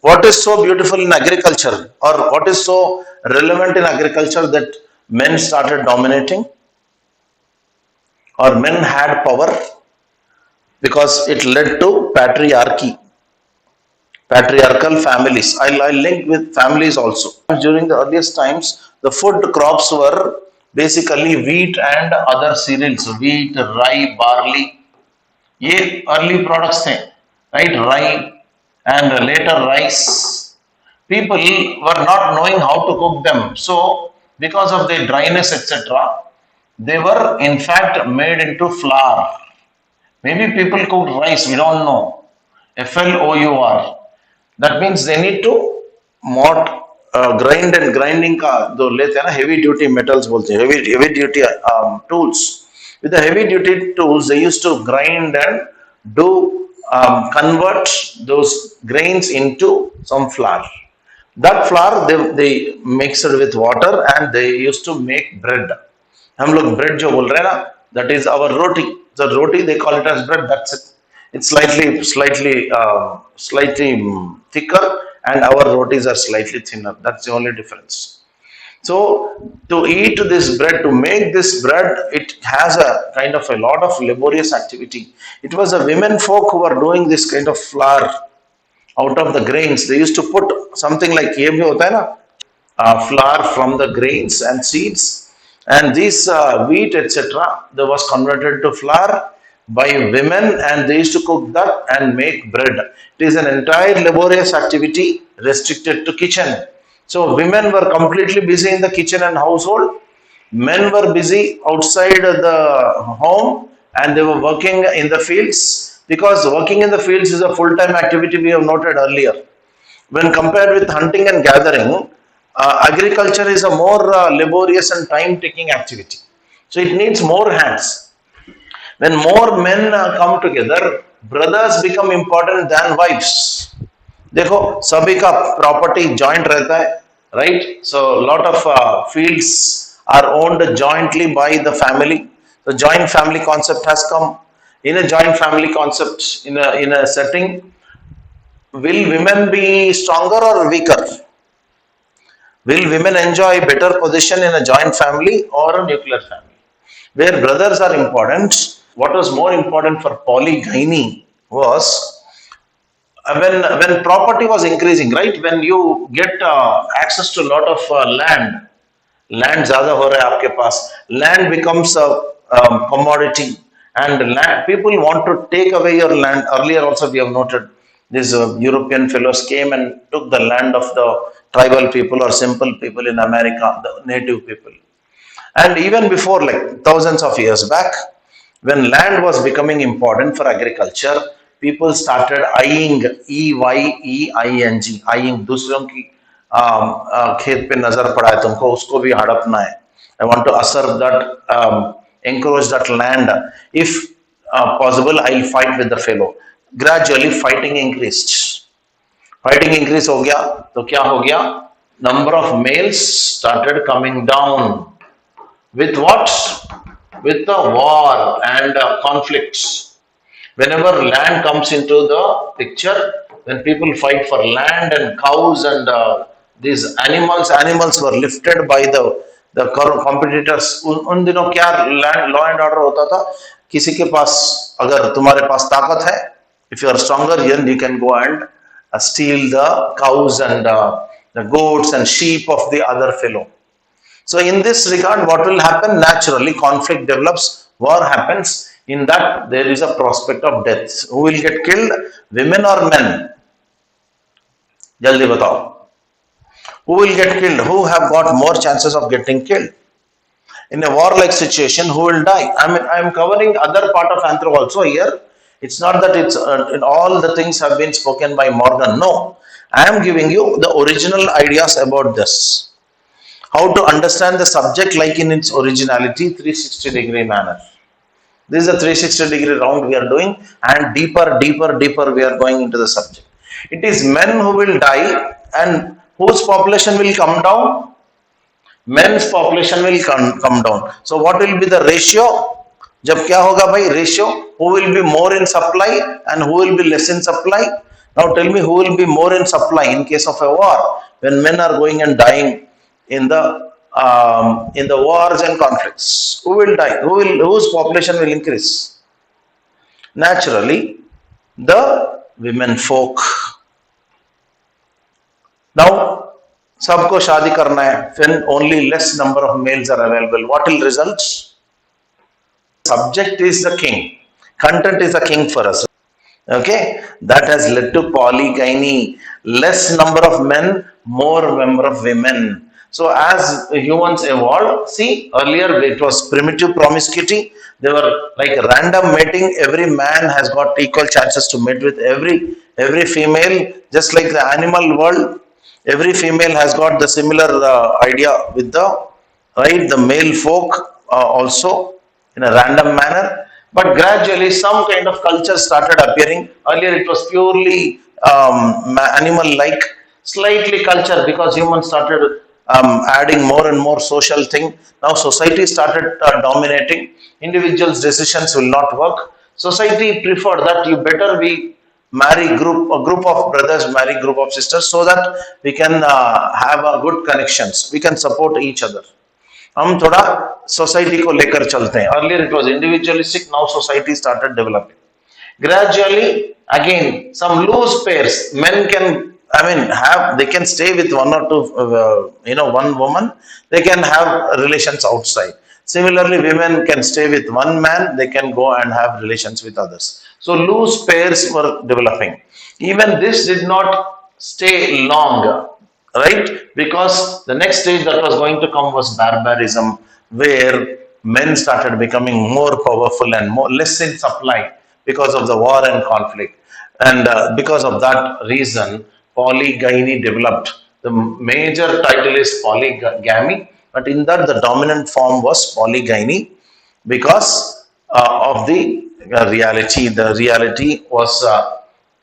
What is so beautiful in agriculture, or what is so relevant in agriculture that men started dominating, or men had power? Because it led to patriarchal families. I'll link with families also. During the earliest times, the food crops were basically wheat and other cereals, wheat, rye, barley. ये early products थे, right? Rye and later rice. People were not knowing how to cook them. So, because of the dryness, etc., they were in fact made into flour. Maybe people cooked rice, we don't know. FLOUR. That means they need to mod grind and grinding का जो लेते हैं ना heavy duty metals बोलते हैं heavy duty tools. With the heavy duty tools they used to grind and do convert those grains into some flour. That flour they mixed with water and they used to make bread. हम लोग bread जो बोल रहे हैं ना, that is our roti. The roti they call it as bread. That's it. It's slightly thicker, and our rotis are slightly thinner. That's the only difference. So to eat this bread, to make this bread, it has a kind of a lot of laborious activity. It was the women folk who were doing this kind of flour out of the grains. They used to put something like ये भी होता है ना, flour from the grains and seeds, and this wheat etc. that was converted to flour by women, and they used to cook that and make bread. It is an entire laborious activity restricted to kitchen. So women were completely busy in the kitchen and household. Men were busy outside the home and they were working in the fields, because working in the fields is a full-time activity we have noted earlier. When compared with hunting and gathering, agriculture is a more laborious and time-taking activity. So it needs more hands. When more men come together, brothers become important than wives. देखो सभी का property joint रहता है, right? So lot of fields are owned jointly by the family. The joint family concept has come. In a joint family concept, in a setting, will women be stronger or weaker? Will women enjoy better position in a joint family or a nuclear family? Where brothers are important, what was more important for polygyny was when property was increasing, right? When you get access to a lot of land ज़्यादा हो रहा है आपके पास, land becomes a commodity, and people want to take away your land. Earlier also we have noted these European fellows came and took the land of the tribal people or simple people in America, the native people. And even before, like thousands of years back, when land was becoming important for agriculture, people started eyeing, EYEING, eyeing, दूसरों की खेत पे नजर पड़ा है तुमको, उसको भी हड़पना है. I want to usurp that, encroach that land. If possible, I'll fight with the fellow. Gradually, fighting increased. Fighting increase हो गया तो क्या हो गया? Number of males started coming down. With what? With the war and conflicts. Whenever land comes into the picture, when people fight for land and cows and these animals were lifted by the competitors. उन दिनों क्या land law and order होता था? किसी के पास अगर तुम्हारे पास ताकत है, if you are stronger, then you can go and steal the cows and the goats and sheep of the other fellow. So in this regard, what will happen? Naturally, conflict develops, war happens. In that, there is a prospect of death. Who will get killed? Women or men? Jaldi batao. Who will get killed? Who have got more chances of getting killed? In a war-like situation, who will die? I am covering other part of Anthro also here. It's not that it's all the things have been spoken by Morgan. No, I am giving you the original ideas about this. How to understand the subject like in its originality, 360-degree manner. This is a 360-degree round we are doing, and deeper we are going into the subject. It is men who will die, and whose population will come down? Men's population will come down. So what will be the ratio? जब क्या होगा भाई ratio? Who will be more in supply and who will be less in supply? Now tell me who will be more in supply in case of a war when men are going and dying in the wars and conflicts. Who will die? Whose population will increase? Naturally, the women folk. Now, सबको शादी करना है, when only less number of males are available, what will result? Subject is the king. Content is the king for us. Okay, that has led to polygyny. Less number of men, more number of women. So as humans evolved, see earlier it was primitive promiscuity. They were like random mating. Every man has got equal chances to mate with every female, just like the animal world. Every female has got the similar idea with the male folk also in a random manner. But gradually, some kind of culture started appearing. Earlier, it was purely animal-like, slightly culture because humans started adding more and more social thing. Now, society started dominating. Individuals' decisions will not work. Society preferred that you better be marry a group of brothers, marry group of sisters, so that we can have a good connections. We can support each other. हम थोड़ा society को लेकर चलते हैं. Earlier it was individualistic, now society started developing. Gradually, again, some loose pairs, men can, they can stay with one or two, one woman, they can have relations outside. Similarly, women can stay with one man, they can go and have relations with others. So, loose pairs were developing. Even this did not stay long, right? Because the next stage that was going to come was barbarism, where men started becoming more powerful and less in supply because of the war and conflict. And because of that reason, polygyny developed. The major title is polygamy, but in that the dominant form was polygyny because of the reality. The reality was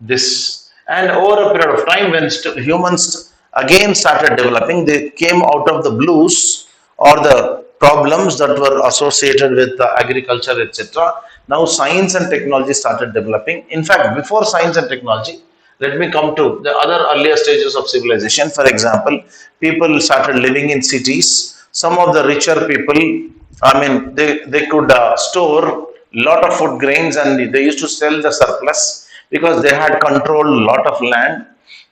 this. And over a period of time, when humans again started developing, they came out of the blues or the problems that were associated with agriculture, etc. Now, science and technology started developing. In fact, before science and technology, let me come to the other earlier stages of civilization. For example, people started living in cities. Some of the richer people, they could store lot of food grains and they used to sell the surplus because they had controlled a lot of land.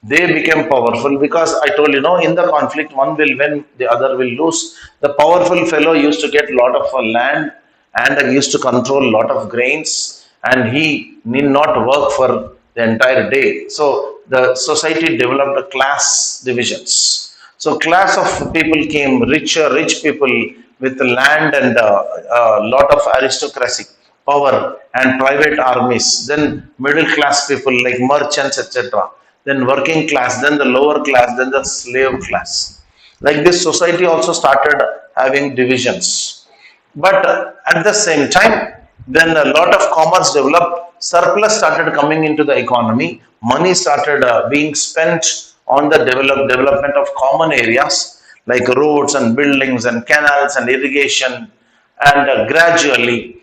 They became powerful because I told in the conflict, one will win, the other will lose. The powerful fellow used to get a lot of land and used to control a lot of grains, and he need not work for the entire day. So the society developed a class divisions. So class of people came, rich people with land and a lot of aristocracy, power and private armies. Then middle class people like merchants, etc. Then working class, then the lower class, then the slave class. Like this, society also started having divisions. But at the same time, then a lot of commerce developed, surplus started coming into the economy, money started being spent on the development of common areas like roads and buildings and canals and irrigation, and gradually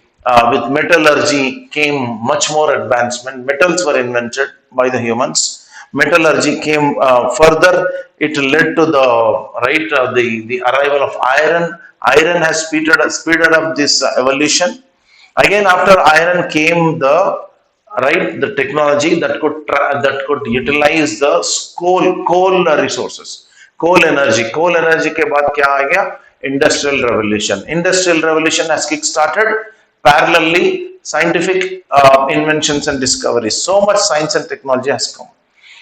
with metallurgy came much more advancement. Metals were invented by the humans. Metallurgy came further. It led to the arrival of iron. Iron has speeded up this evolution. Again, after iron came the technology that could utilize the coal resources, coal energy. Coal energy के बाद क्या आ गया? Industrial revolution. Industrial revolution has kick-started. Parallelly, scientific inventions and discoveries. So much science and technology has come.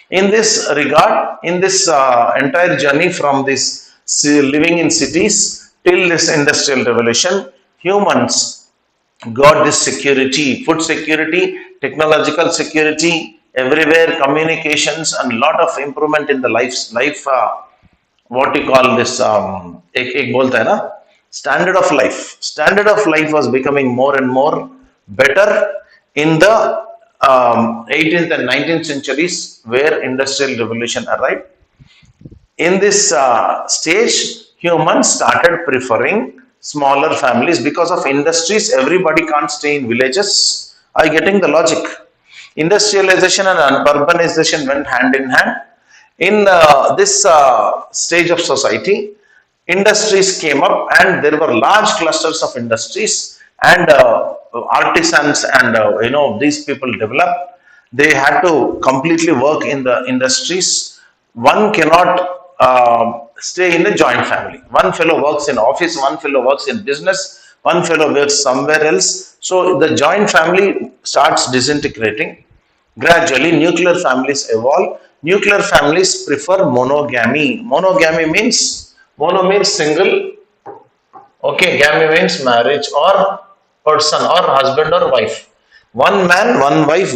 In this regard, in this entire journey from this living in cities till this industrial revolution, humans got this security, food security, technological security, everywhere communications, and lot of improvement in the life. What you call this? एक बोलता है ना, standard of life. Standard of life was becoming more and more better in the 18th and 19th centuries, where industrial revolution arrived. In this stage, humans started preferring smaller families because of industries. Everybody can't stay in villages. Are you getting the logic? Industrialization and urbanization went hand in hand. In this stage of society, industries came up and there were large clusters of industries, and artisans and these people developed. They had to completely work in the industries. One cannot stay in a joint family. One fellow works in office, one fellow works in business, one fellow works somewhere else. So the joint family starts disintegrating. Gradually, nuclear families evolve. Nuclear families prefer monogamy. Monogamy means, mono means single, okay, gamy means marriage or person or husband or wife. One man, one wife,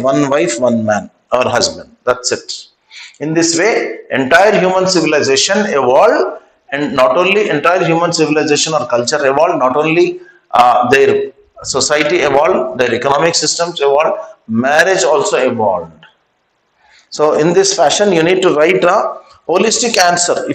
one man or husband. That's it. In this way, entire human civilization evolved, and not only entire human civilization or culture evolved, not only their society evolved, their economic systems evolved, marriage also evolved. So, in this fashion, you need to write a holistic answer.